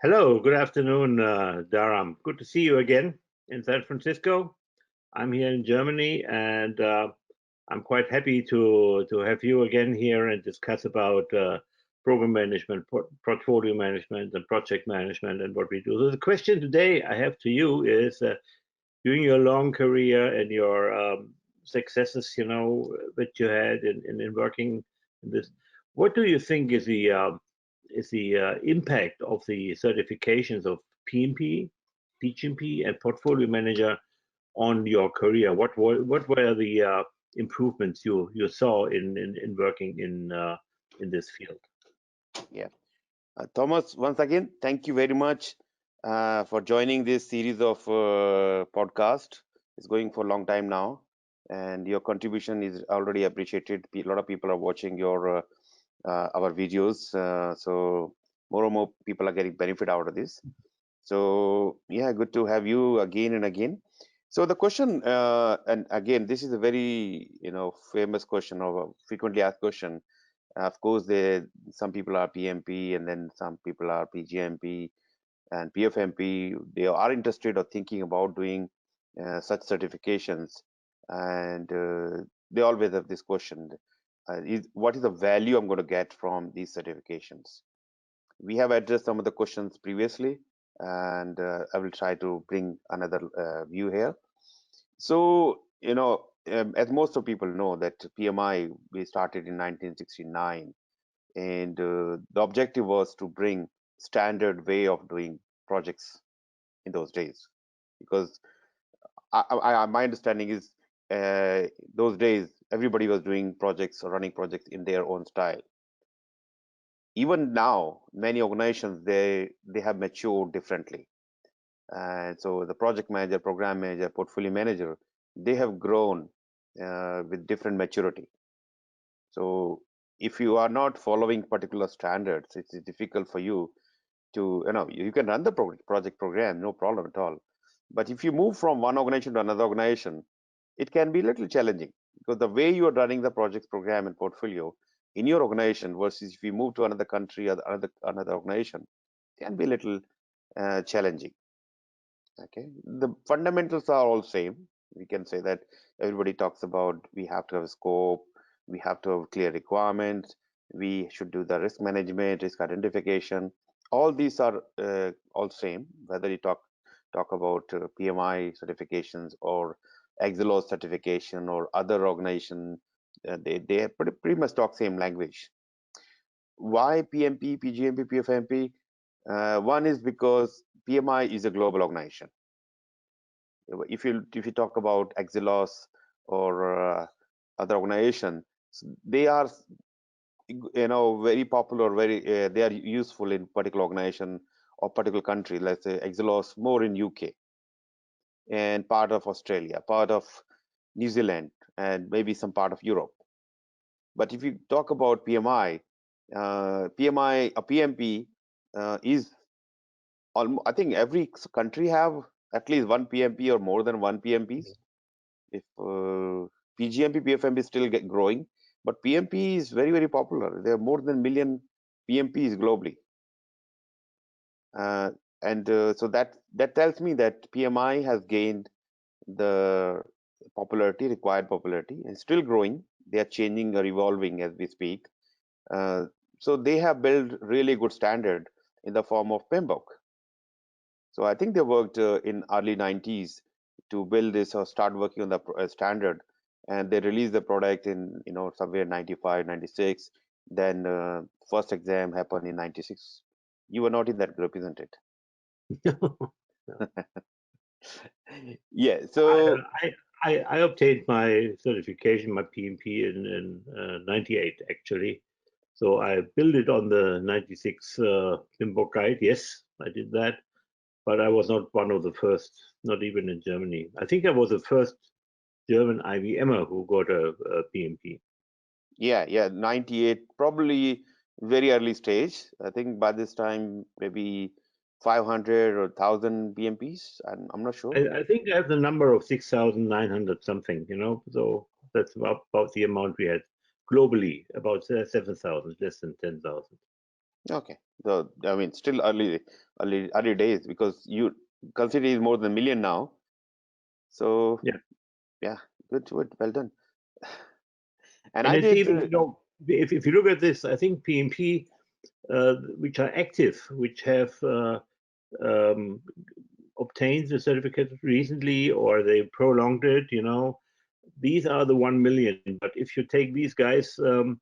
Hello, good afternoon, Dharam. Good to see you again in San Francisco. I'm here in Germany, and I'm quite happy to have you again here and discuss about program management, portfolio management, and project management, and what we do. So the question today I have to you is, during your long career and your successes, that you had in working in this, what do you think is the impact of the certifications of PMP, PgMP, and portfolio manager on your career? What were the improvements you saw in working in this field? Yeah, Thomas, once again, thank you very much for joining this series of podcast. It's going for a long time now, and your contribution is already appreciated. A lot of people are watching your our videos, so more and more people are getting benefit out of this. So yeah, good to have you again and again. So the question, and again, this is a very famous question or a frequently asked question. Of course, some people are PMP, and then some people are PgMP and PfMP. They are interested or thinking about doing such certifications, and they always have this question: what is the value I'm going to get from these certifications? We have addressed some of the questions previously, and I will try to bring another view here. So, as most of people know, that PMI we started in 1969, and the objective was to bring standard way of doing projects in those days, because my understanding is those days everybody was doing projects or running projects in their own style. Even now, many organizations they have matured differently, and so the project manager, program manager, portfolio manager, they have grown with different maturity. So if you are not following particular standards, it's difficult for you to, you can run the project program, no problem at all. But if you move from one organization to another organization, it can be a little challenging, because the way you are running the project program and portfolio in your organization versus if you move to another country or another organization, can be a little challenging. Okay, the fundamentals are all same. We can say that everybody talks about we have to have a scope, we have to have clear requirements, we should do the risk management, risk identification. All these are all same, whether you talk about PMI certifications or Exelos certification or other organization. They pretty much talk same language. Why PMP, PgMP, PfMP? One is because PMI is a global organization. If you talk about Exelos or other organizations, they are very popular, they are useful in particular organization or particular country. Let's say Exelos more in UK and part of Australia, part of New Zealand, and maybe some part of Europe. But if you talk about PMI, PMP is I think every country have at least one PMP or more than one PMPs. If PgMP, PfMP still growing, but PMP is very, very popular. There are more than 1 million PMPs globally. So that tells me that PMI has gained the required popularity, and still growing. They are changing or evolving as we speak. So they have built really good standard in the form of PMBOK. So I think they worked in early 90s to build this or start working on the standard, and they released the product in somewhere 95, 96. Then first exam happened in 96. You were not in that group, isn't it? Yeah. So I obtained my certification, my PMP in 98 actually. So I built it on the 96 PMBOK guide. Yes, I did that. But I was not one of the first, not even in Germany. I think I was the first German IBMer who got a PMP. Yeah, 98, probably very early stage. I think by this time, maybe 500 or 1,000 PMPs. I'm not sure. I think I have the number of 6,900 something, so that's about the amount we had globally, about 7,000, less than 10,000. Okay. So I mean, still early days, because you consider it more than a million now. So Yeah. yeah, good, well done. And And I it's did. even, if you look at this, I think PMP, which are active, which have um, obtained the certificate recently or they prolonged it, these are the 1 million. But if you take these guys on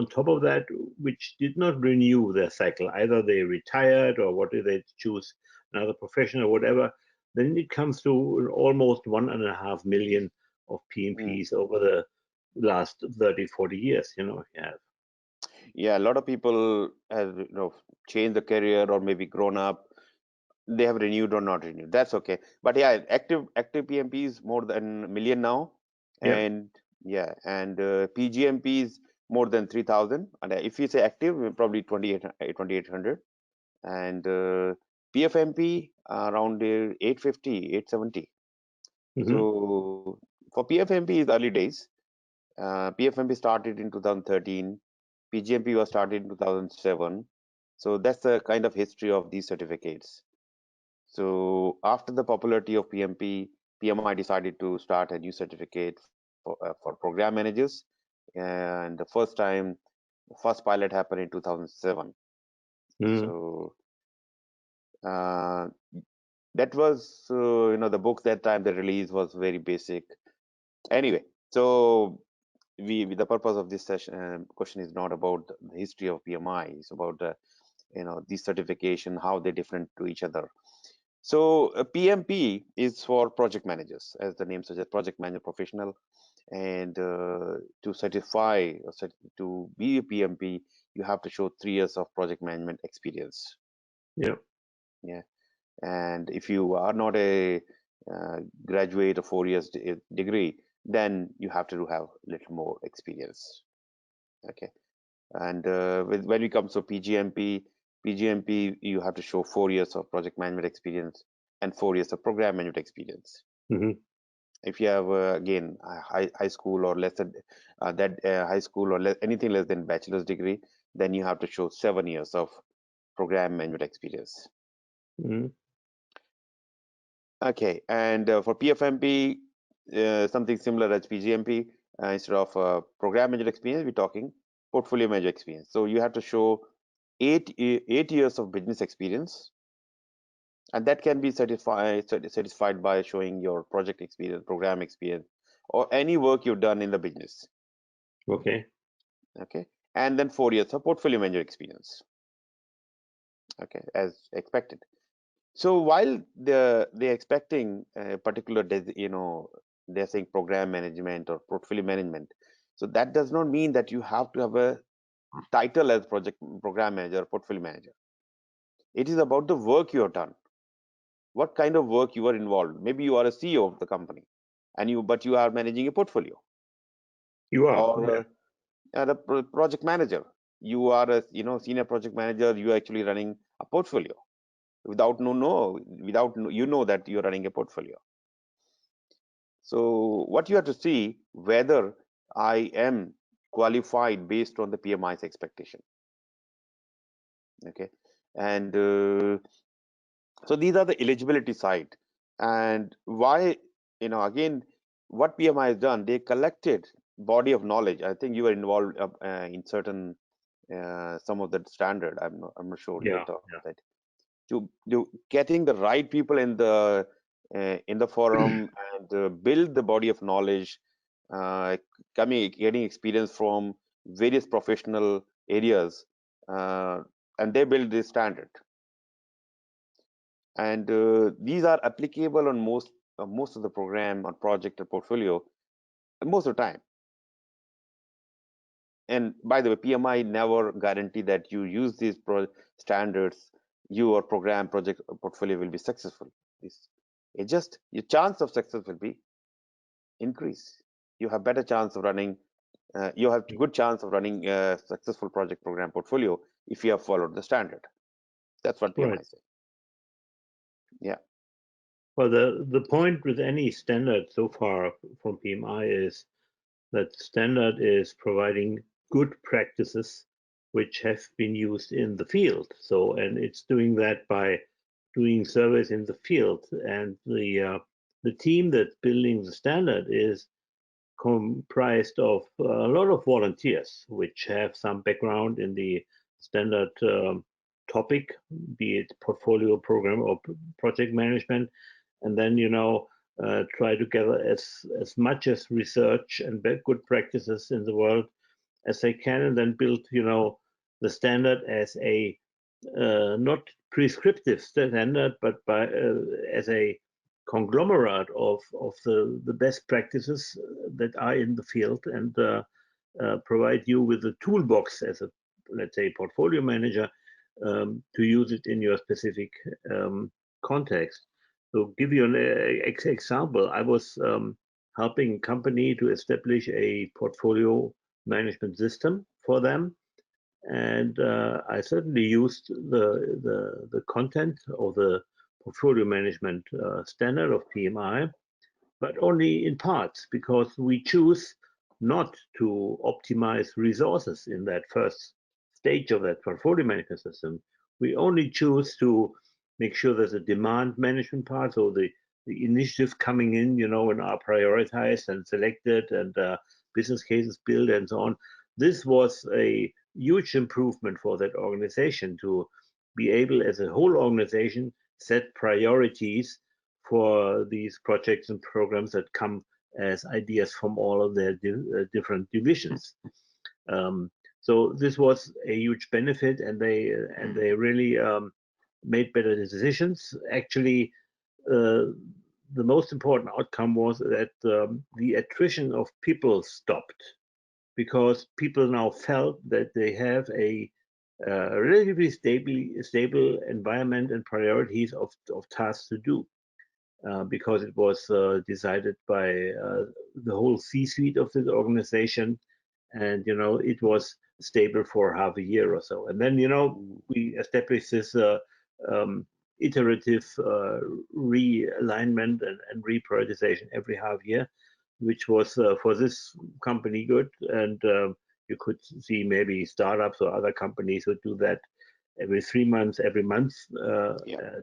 top of that, which did not renew their cycle, either they retired or what did they choose, another profession or whatever, then it comes to almost 1.5 million of Mm, PMPs over the last 30, 40 years, yeah. yeah, a lot of people have changed the career or maybe grown up. They have renewed or not renewed. That's okay. But yeah, active PMP is more than a million now, Yeah. and yeah, and PgMP is more than 3,000. And if you say active, probably 2,800, and PfMP around 850, 870. Hmm. So for PfMP is early days. PfMP started in 2013. PgMP was started in 2007. So that's the kind of history of these certificates. So after the popularity of PMP, PMI decided to start a new certificate for program managers. And the first pilot happened in 2007. Hmm. So uh, that was, the book that time the release was very basic. Anyway, so the purpose of this session question is not about the history of PMI. It's about these certification, how they're different to each other. So PMP is for project managers, as the name suggests, project manager professional. And to certify or to be a PMP, you have to show 3 years of project management experience. Yeah. Yeah, and if you are not a graduate of 4 years degree, then you have to have a little more experience. Okay, and when it comes to PgMP, you have to show 4 years of project management experience and 4 years of program management experience. Hmm. If you have again a high school or less than high school or anything less than bachelor's degree, then you have to show 7 years of program management experience. Hmm. Okay, and for PfMP, something similar as PgMP, instead of program management experience, we're talking portfolio management experience. So you have to show 8 years of business experience, and that can be satisfied by showing your project experience, program experience, or any work you've done in the business. Okay. Okay, and then 4 years of portfolio manager experience. Okay, as expected. So while they're expecting a particular they're saying program management or portfolio management, so that does not mean that you have to have a title as project program manager or portfolio manager. It is about the work you have done, what kind of work you are involved. Maybe you are a CEO of the company, and you are managing a portfolio, You are. Yeah. or a project manager. You are a senior project manager. You are actually running a portfolio without you know that you're running a portfolio. So what you have to see whether I am qualified based on the PMI's expectation. Okay, and so these are the eligibility side, and why again what PMI has done, they collected body of knowledge. I think you were involved in certain some of the standard. I'm not sure you Yeah. talk about that. To do getting the right people in the forum and build the body of knowledge, uh, getting experience from various professional areas, uh, and they build this standard. And these are applicable on most of the program or project or portfolio most of the time. And by the way, PMI never guarantee that you use these standards, your program project or portfolio will be successful. It's just your chance of success will be increase. You have better chance of running. You have good chance of running a successful project program portfolio if you have followed the standard. That's what Right. PMI says. Yeah. Well, the point with any standard so far from PMI is that standard is providing good practices which have been used in the field. So, and it's doing that by doing surveys in the field. And the team that's building the standard is comprised of a lot of volunteers, which have some background in the standard topic, be it portfolio program or project management, and then try to gather as much as research and good practices in the world as they can, and then build the standard as a not prescriptive standard, but as a conglomerate of the best practices that are in the field, and provide you with a toolbox as a, let's say, portfolio manager, to use it in your specific context. So give you an example. I was helping a company to establish a portfolio management system for them, and I certainly used the content of the portfolio management standard of PMI, but only in parts, because we choose not to optimize resources in that first stage of that portfolio management system. We only choose to make sure there's a demand management part, so the initiatives coming in, and are prioritized and selected, and business cases built and so on. This was a huge improvement for that organization to be able, as a whole organization, set priorities for these projects and programs that come as ideas from all of their different divisions. So this was a huge benefit, and they really made better decisions. Actually, the most important outcome was that the attrition of people stopped, because people now felt that they have a relatively stable environment and priorities of tasks to do, because it was decided by the whole C-suite of this organization, and it was stable for half a year or so. And then we established this iterative realignment and reprioritization every half year, which was for this company good. And you could see maybe startups or other companies would do that every 3 months, every month.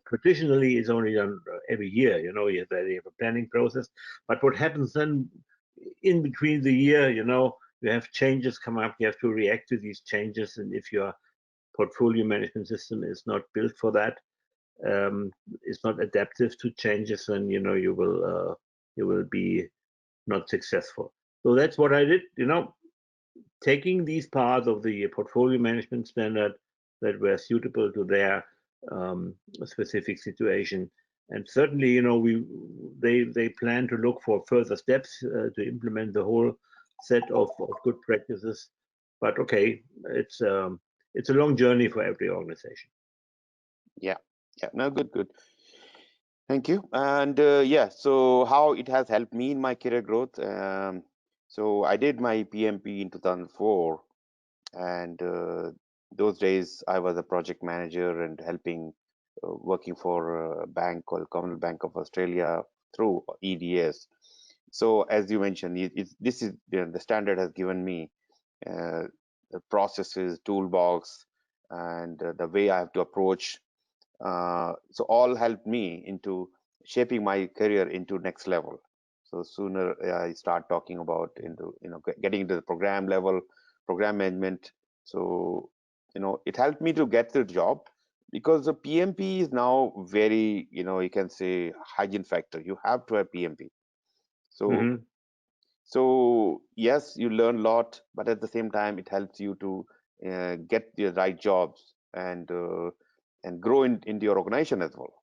Traditionally, it's only done every year. You have a planning process. But what happens then in between the year, you have changes come up, you have to react to these changes. And if your portfolio management system is not built for that, it's not adaptive to changes, then you will be not successful. So that's what I did, taking these parts of the portfolio management standard that were suitable to their specific situation. And certainly, they plan to look for further steps to implement the whole set of good practices. But okay, it's a long journey for every organization. Yeah. No, good. Thank you. And so how it has helped me in my career growth. So I did my PMP in 2004, and those days I was a project manager and helping, working for a bank called Commonwealth Bank of Australia through EDS. So as you mentioned, this is the standard has given me the processes, toolbox, and the way I have to approach. So all helped me into shaping my career into next level. So sooner I start talking about into getting into the program level, program management. So it helped me to get the job, because the PMP is now very, you can say, hygiene factor. You have to have PMP. So so yes, you learn a lot, but at the same time, it helps you to get the right jobs and grow into your organization as well.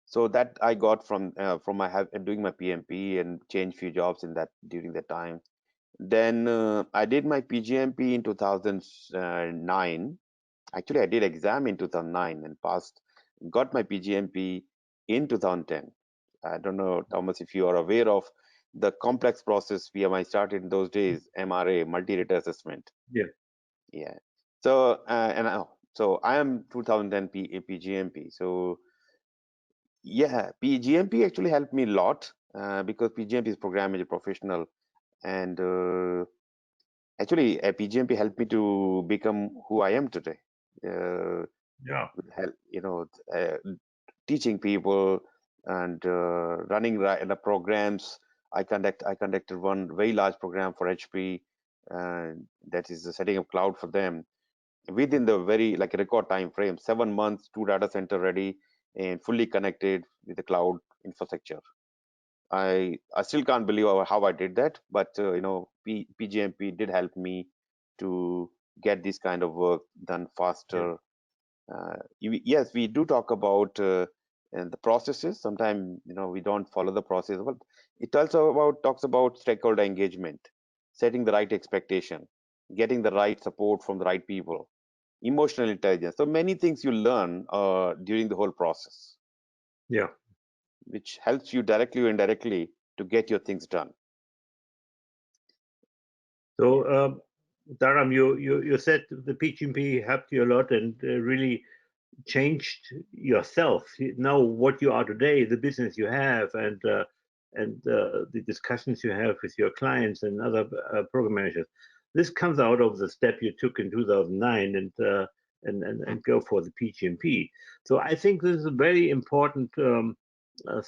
So that I got from my doing my PMP and change few jobs in that during that time. Then I did my PgMP in 2009. Actually, I did exam in 2009 and passed. Got my PgMP in 2010. I don't know, Thomas, if you are aware of the complex process PMI started in those days, MRA, multi-rater assessment. Yeah. So so I am 2010 PgMP. So yeah, PgMP actually helped me a lot, because PgMP is program manager professional, and actually, PgMP helped me to become who I am today. Yeah. Help, teaching people and running the programs. I conducted one very large program for HP, that is the setting up cloud for them within the very like record time frame, 7 months, 2 data center ready and fully connected with the cloud infrastructure. I still can't believe how I did that, but PGMP did help me to get this kind of work done Yeah. faster. Yes, we do talk about and the processes. Sometimes we don't follow the process, but it also talks about stakeholder engagement, setting the right expectation, getting the right support from the right people, emotional intelligence. So many things you learn during the whole process, Yeah. which helps you directly or indirectly to get your things done. So, Dharam, you said the PGMP helped you a lot and really changed yourself. You know what you are today, the business you have, and the discussions you have with your clients and other program managers. This comes out of the step you took in 2009 and go for the PGMP. So I think this is a very important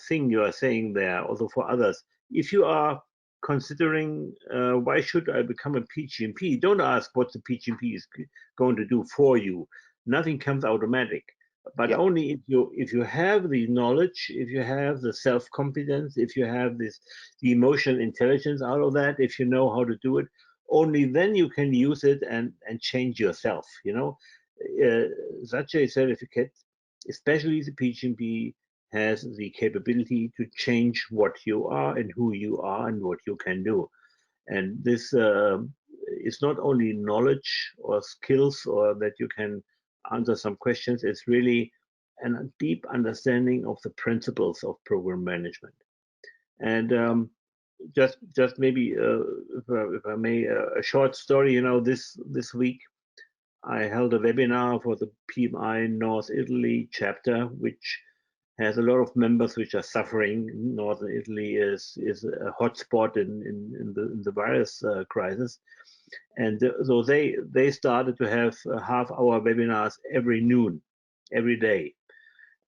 thing you are saying there, also for others. If you are considering why should I become a PGMP, don't ask what the PGMP is going to do for you. Nothing comes automatic, but Yeah. only if you have the knowledge, if you have the self confidence, if you have the emotional intelligence out of that, if you know how to do it, only then you can use it and change yourself. Such a certificate, especially the PGMP, has the capability to change what you are and who you are and what you can do. And this is not only knowledge or skills or that you can answer some questions, it's really a deep understanding of the principles of program management. And just maybe, if I may, a short story. This week I held a webinar for the PMI North Italy chapter, which has a lot of members which are suffering. Northern Italy is a hotspot in the virus crisis, and so they started to have half-hour webinars every noon, every day.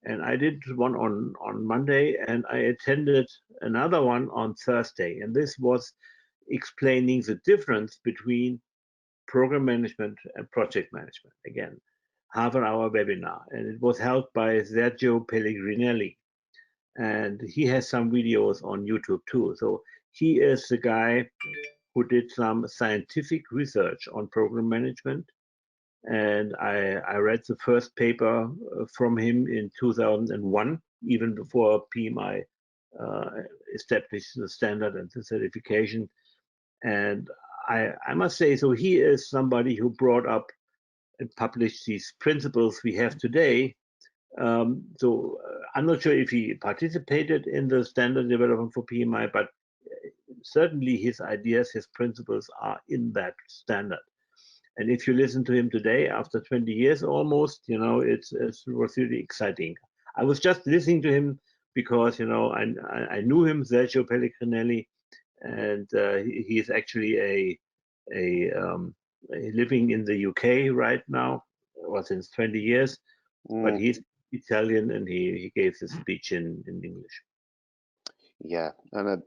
And I did one on Monday, and I attended another one on Thursday, and this was explaining the difference between program management and project management. Again, half an hour webinar, and it was held by Sergio Pellegrinelli, and he has some videos on YouTube too. So he is the guy who did some scientific research on program management, and I read the first paper from him in 2001, even before PMI uh, established the standard and the certification. And I must say, so he is somebody who brought up and published these principles we have today. I'm not sure if he participated in the standard development for PMI, but certainly his ideas, his principles are in that standard. And if you listen to him today, after 20 years almost, it was really exciting. I was just listening to him because, I knew him, Sergio Pellegrinelli, and he is actually living in the UK right now, or since 20 years, but Mm, he's Italian, and he gave the speech in English. yeah, and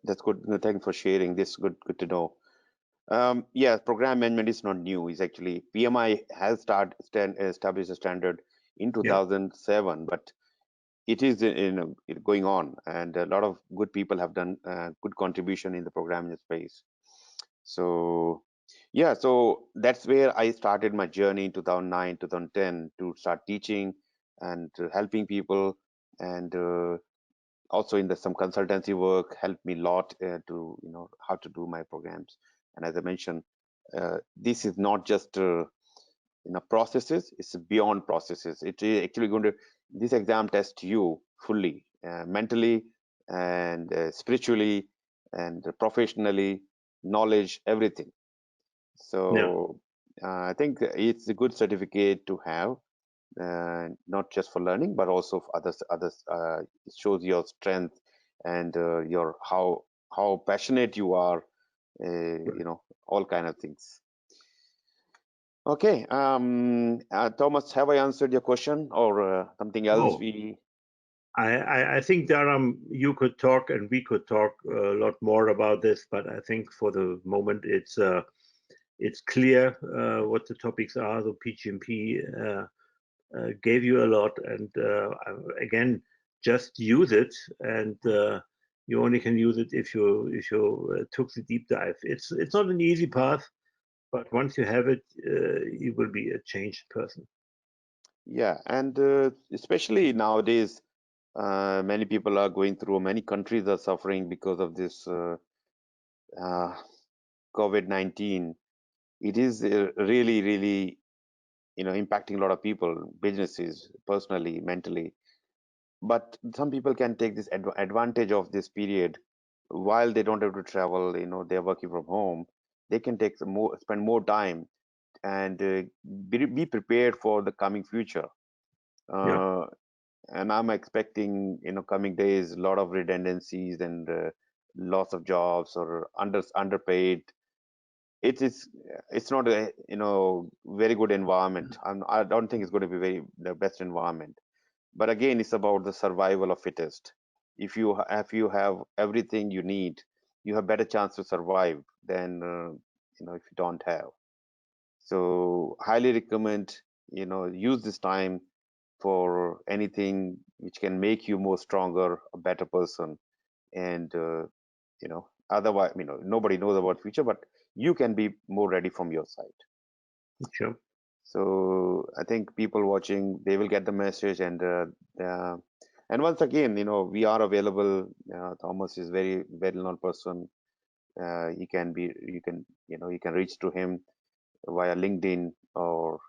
that's good. No, thank you for sharing. This good to know. Yeah, program management is not new. It's actually PMI has established a standard in Yeah, 2007, but it is going on, and a lot of good people have done good contribution in the programming space. So yeah, so that's where I started my journey in 2009, 2010 to start teaching and helping people, and also in some consultancy work helped me a lot to how to do my programs. And as I mentioned, this is not just processes, it's beyond processes. It is actually going to, this exam tests you fully, mentally and spiritually and professionally, knowledge, everything. yeah, So I think it's a good certificate to have, not just for learning but also for others. It shows your strength and your how passionate you are all kind of things. Okay, Thomas, have I answered your question or something else? I think, Dharam, you could talk and we could talk a lot more about this, but I think for the moment it's clear what the topics are. The PgMP gave you a lot, and again, just use it, and you only can use it if you took the deep dive. It's not an easy path, but once you have it, you will be a changed person. Yeah, and especially nowadays, many people are going through, many countries are suffering because of this COVID-19. It is really, really, impacting a lot of people, businesses, personally, mentally. But some people can take this advantage of this period while they don't have to travel. They're working from home. They can spend more time and be prepared for the coming future. Yeah. And I'm expecting, coming days, a lot of redundancies and loss of jobs or underpaid. It's not a very good environment. I don't think it's going to be the best environment. But again, it's about the survival of fittest. If you have everything you need, you have better chance to survive than if you don't have. So highly recommend, use this time for anything which can make you more stronger, a better person. And otherwise, nobody knows about future, but you can be more ready from your side. Sure. So I think people watching, they will get the message. And once again, we are available. Thomas is very well-known person. You can reach to him via LinkedIn, or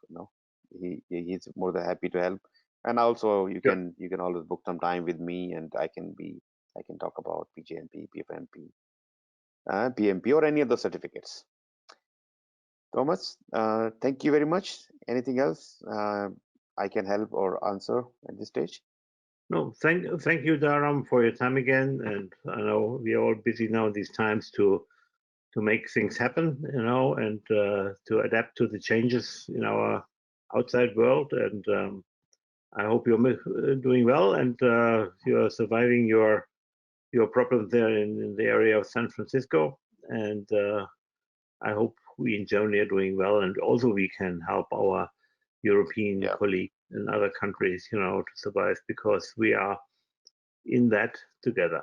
he's more than happy to help. And also you can always book some time with me, and I can talk about PgMP, PfMP, PMP, or any other certificates. Thomas, thank you very much. Anything else I can help or answer at this stage? No, thank you, Dharam, for your time again. And I know we are all busy now these times to make things happen, and to adapt to the changes in our outside world. And I hope you're doing well, and you're surviving your problems there in the area of San Francisco. And I hope we in Germany are doing well, and also we can help our European colleagues in other countries, to survive, because we are in that together.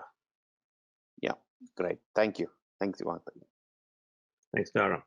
Yeah, great. Thank you. Thanks, Ivan. Thanks, Dharam.